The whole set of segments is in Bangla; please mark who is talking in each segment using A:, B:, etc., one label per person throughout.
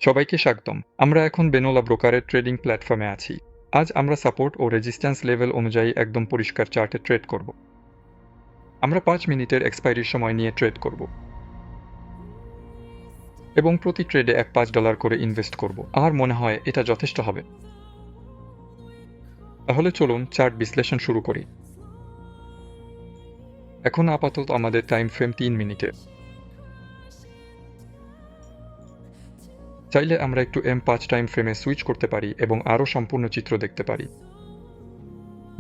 A: সবাইকে স্বাগতম। আমরা এখন বেনোলা ব্রোকারের ট্রেডিং প্ল্যাটফর্মে আছি। আজ আমরা সাপোর্ট ও রেজিস্ট্যান্স লেভেল অনুযায়ী একদম পরিষ্কার চার্টে ট্রেড করব। আমরা 5 মিনিটের এক্সপায়ারির সময় নিয়ে ট্রেড করব এবং প্রতি ট্রেডে $5 করে ইনভেস্ট করব। আমার মনে হয় এটা যথেষ্ট হবে। তাহলে চলুন চার্ট বিশ্লেষণ শুরু করি। এখন আপাতত আমাদের টাইম ফ্রেম 3 মিনিটের। চাইলে আমরা একটু M5 টাইম ফ্রেমে সুইচ করতে পারি এবং আরও সম্পূর্ণ চিত্র দেখতে পারি।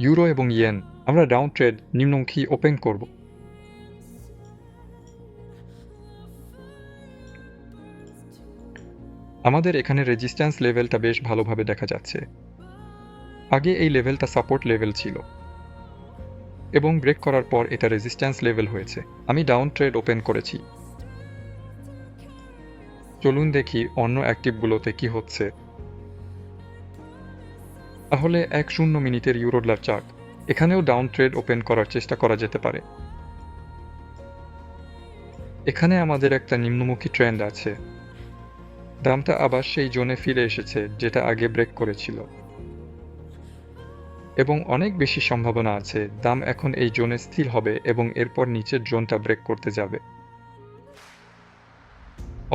A: ইউরো এবং ইয়েন, আমরা ডাউন ট্রেড নিম্নমুখী ওপেন করব। আমাদের এখানে রেজিস্ট্যান্স লেভেলটা বেশ ভালোভাবে দেখা যাচ্ছে। আগে এই লেভেলটা সাপোর্ট লেভেল ছিল এবং ব্রেক করার পর এটা রেজিস্ট্যান্স লেভেল হয়েছে। আমি ডাউন ট্রেড ওপেন করেছি। চলুন দেখি অন্য অ্যাক্টিভগুলোতে কি হচ্ছে। তাহলে 1-0 মিনিটের ইউরোডলার চার্ট। এখানেও ডাউন ট্রেড ওপেন করার চেষ্টা করা যেতে পারে। এখানে আমাদের একটা নিম্নমুখী ট্রেন্ড আছে। দামটা আবার সেই জোনে ফিরে এসেছে যেটা আগে ব্রেক করেছিল এবং অনেক বেশি সম্ভাবনা আছে দাম এখন এই জোনে স্থির হবে এবং এরপর নিচের জোনটা ব্রেক করতে যাবে।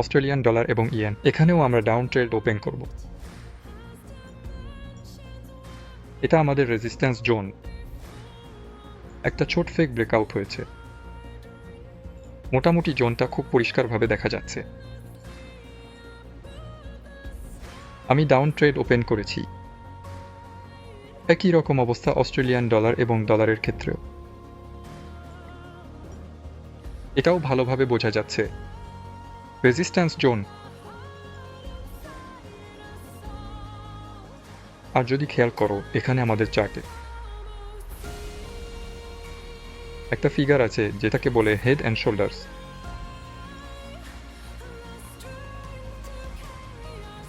A: অস্ট্রেলিয়ান ডলার এবং ইয়েন, এখানেও আমরা ডাউন ট্রেড ওপেন করব। এটা আমাদের রেজিস্ট্যান্স জোন। একটা ছোট ফেক ব্রেকআউট হয়েছে। মোটামুটি জোনটা খুব পরিষ্কারভাবে দেখা যাচ্ছে। আমি ডাউন ট্রেড ওপেন করেছি। একই রকম অবস্থা অস্ট্রেলিয়ান ডলার এবং ডলারের ক্ষেত্রেও। এটাও ভালোভাবে বোঝা যাচ্ছে। Resistance zone. আর যদি খেয়াল করো এখানে আমাদের চার্টে একটা ফিগার আছে যেটাকে বলে হেড অ্যান্ড শোল্ডার্স।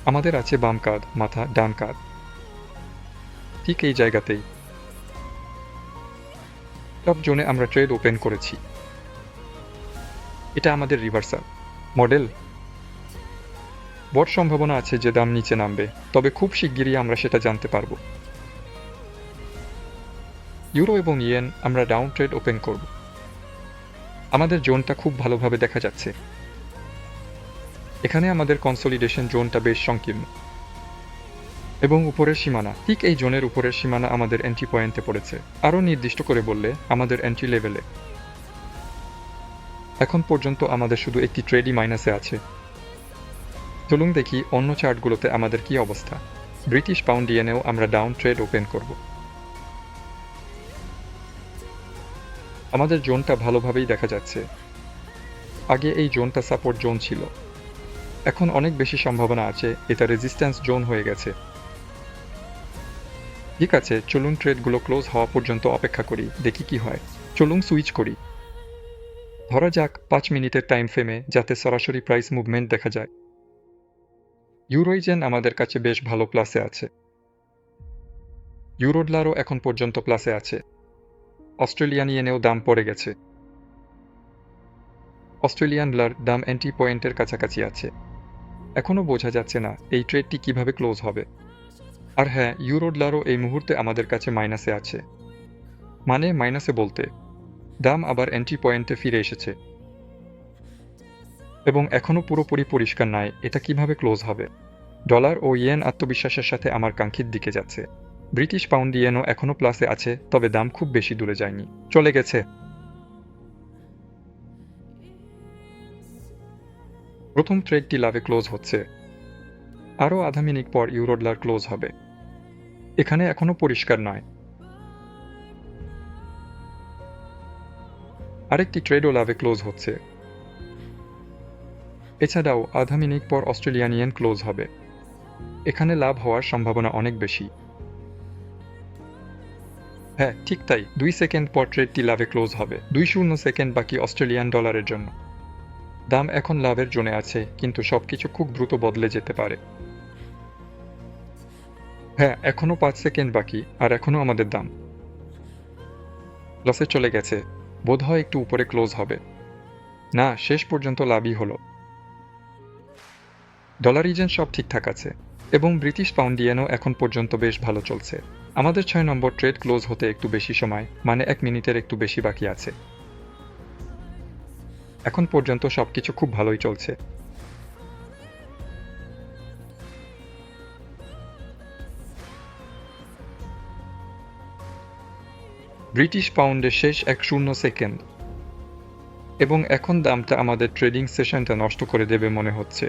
A: আমাদের আছে বাম কাঁধ, মাথা, ডান কাঁধ। ঠিক এই জায়গাতেই টপ জোনে আমরা ট্রেড ওপেন করেছি। এটা আমাদের রিভার্সাল মডেল। বড় সম্ভাবনা আছে যে দাম নিচে নামবে, তবে খুব শিগগিরই আমরা সেটা জানতে পারবো। ইউরো এবং ইয়েন, আমরা ডাউন ট্রেড ওপেন করব। আমাদের জোনটা খুব ভালোভাবে দেখা যাচ্ছে। এখানে আমাদের কনসলিডেশন জোনটা বেশ সংকীর্ণ এবং উপরের সীমানা, ঠিক এই জোনের উপরের সীমানা আমাদের এন্ট্রি পয়েন্টে পড়েছে। আরও নির্দিষ্ট করে বললে আমাদের এন্ট্রি লেভেলে। এখন পর্যন্ত আমাদের শুধু একটি ট্রেডই মাইনাসে আছে। চলুন দেখি অন্য চার্টগুলোতে আমাদের কি অবস্থা। ব্রিটিশ পাউন্ড ইয়েনেও আমরা ডাউন ট্রেড ওপেন করব। আমাদের জোনটা ভালোভাবেই দেখা যাচ্ছে। আগে এই জোনটা সাপোর্ট জোন ছিল। এখন অনেক বেশি সম্ভাবনা আছে এটা রেজিস্ট্যান্স জোন হয়ে গেছে। ঠিক আছে, চলুন ট্রেডগুলো ক্লোজ হওয়া পর্যন্ত অপেক্ষা করি, দেখি কি হয়। চলুন সুইচ করি। ধরা যাক 5 মিনিটের টাইম ফ্রেমে, যাতে সরাসরি প্রাইস মুভমেন্ট দেখা যায়। ইউরোইজেন আমাদের কাছে বেশ ভালো প্লাসে আছে। ইউরোডলারও এখন পর্যন্ত প্লাসে আছে। অস্ট্রেলিয়ান ইয়েনেও দাম পড়ে গেছে। অস্ট্রেলিয়ান ডলার দাম এন্ট্রি পয়েন্টের কাছাকাছি আছে। এখনও বোঝা যাচ্ছে না এই ট্রেডটি কিভাবে ক্লোজ হবে। আর হ্যাঁ, ইউরোডলারও এই মুহূর্তে আমাদের কাছে মাইনাসে আছে। মানে মাইনাসে বলতে দাম আবার এন্ট্রি পয়েন্টে ফিরে এসেছে এবং এখনও পুরোপুরি পরিষ্কার নয় এটা কিভাবে ক্লোজ হবে। ডলার ও ইয়েন আত্মবিশ্বাসের সাথে আমার কাঙ্ক্ষিত দিকে যাচ্ছে। ব্রিটিশ পাউন্ড ইয়েনও এখনও প্লাসে আছে, তবে দাম খুব বেশি দূরে যায়নি, চলে গেছে। প্রথম ট্রেডটি লাভে ক্লোজ হচ্ছে। আরও আধা মিনিট পর ইউরোডলার ক্লোজ হবে। এখানে এখনও পরিষ্কার নয়। আরেকটি ট্রেডও লাভে ক্লোজ হচ্ছে। এছাড়াও আধা মিনিট পর অস্ট্রেলিয়ান ইয়েন ক্লোজ হবে। এখানে লাভ হওয়ার সম্ভাবনা অনেক বেশি। হ্যাঁ, ঠিক তাই, 2 সেকেন্ড পর ট্রেডটি লাভে ক্লোজ হবে। 2 সেকেন্ড বাকি অস্ট্রেলিয়ান ডলারের জন্য। দাম এখন লাভের জোনে আছে, কিন্তু সবকিছু খুব দ্রুত বদলে যেতে পারে। হ্যাঁ, এখনও 5 সেকেন্ড বাকি, আর এখনও আমাদের দাম লসে চলে গেছে। বোধহয় একটু উপরে ক্লোজ হবে। না, শেষ পর্যন্ত লাভই হলো। ডলার রিজেন সব ঠিকঠাক আছে এবং ব্রিটিশ পাউন্ড ইয়েনও এখন পর্যন্ত বেশ ভালো চলছে। আমাদের 6 নম্বর ট্রেড ক্লোজ হতে একটু বেশি সময়, মানে 1 মিনিটের একটু বেশি বাকি আছে। এখন পর্যন্ত সবকিছু খুব ভালোই চলছে। ব্রিটিশ পাউন্ডের শেষ 1 সেকেন্ড এবং এখন দামটা আমাদের ট্রেডিং সেশনটা নষ্ট করে দেবে মনে হচ্ছে।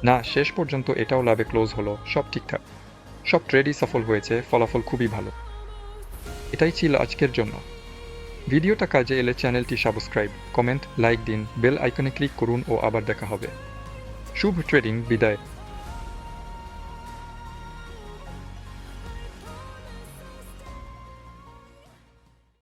A: না, শেষ পর্যন্ত এটাও লাভে ক্লোজ হলো, সব ঠিকঠাক। সব ট্রেডই সফল হয়েছে, ফলাফল খুবই ভালো। এটাই ছিল আজকের জন্য। ভিডিওটা কাজে এলে চ্যানেলটি সাবস্ক্রাইব, কমেন্ট, লাইক দিন, বেল আইকনে ক্লিক করুন ও আবার দেখা হবে। শুভ ট্রেডিং, বিদায়।